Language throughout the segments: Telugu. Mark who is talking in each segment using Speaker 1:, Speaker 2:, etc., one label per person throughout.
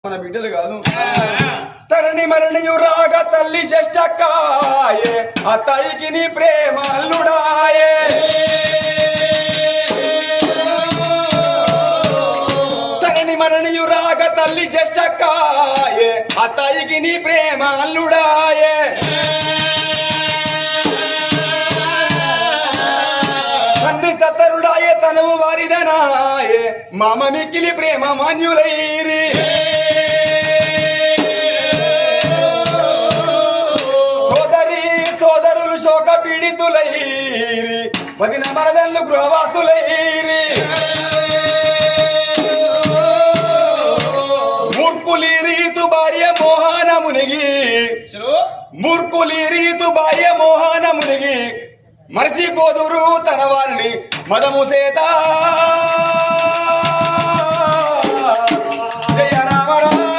Speaker 1: మన బిడ్డలు కాదు తరణి మరణియు రాగ తల్లి జష్టకాయే అత్తయికి నీ ప్రేమ అల్లుడాయే తరణి మరణియు రాగ తల్లి జష్టకాయే అత్తయికి నీ ప్రేమ అల్లుడాయే తండ్రి తత్తరుడాయే తనవు వారిదనాయే మామ మిక్కిలి ప్రేమ మాన్యులైరి శోక పీడితులైరి వదిన మరదళ్ళు గృహవాసులైరి మూర్ఖులి రీతు భార్య మోహన మునిగి మూర్ఖులి రీతు భార్య మోహన మునిగి మర్చిపోదురు తన వారిని మదము సేత జయ రామ రామో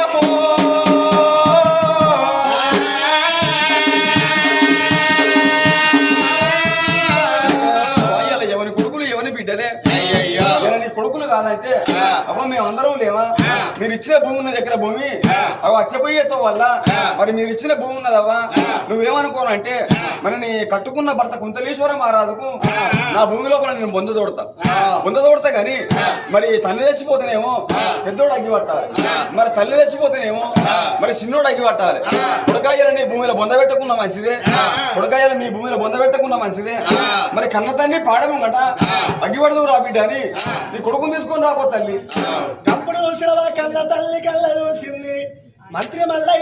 Speaker 1: కొడుకులు కాదంటే అవ్వ మేము అందరం లేవా మీరు ఇచ్చిన భూమి ఉన్న దగ్గర భూమి అవి అచ్చపోయేతో వల్ల మరి మీరు ఇచ్చిన భూమి ఉన్నదవ్వా నువ్వేమనుకోనంటే మరి నీ కట్టుకున్న భర్త కుంతలేశ్వర మహారాజుకు నా భూమి లోపల నేను బొందదోడతా గాని మరి తల్లి తెచ్చిపోతేనేమో పెద్దోడు అగ్గి పట్టాలి మరి తల్లి తెచ్చిపోతేనేమో మరి చిన్నోడు అగ్గి పట్టాలి కొడకాయలు నీ భూమిలో బొందబెట్టకున్న మంచిదే కొడకాయలు మీ భూమిలో బొందబెట్టకున్న మంచిదే మరి కన్న తండ్రి పాడము గట అగ్గి పడదు రా బిడ్డ అని నీ కొడుకుని తీసుకొని రాబో తల్లి
Speaker 2: అప్పుడు చూసిన కన్న తల్లి కళ్ళ చూసింది మంత్రి మల్లయ్య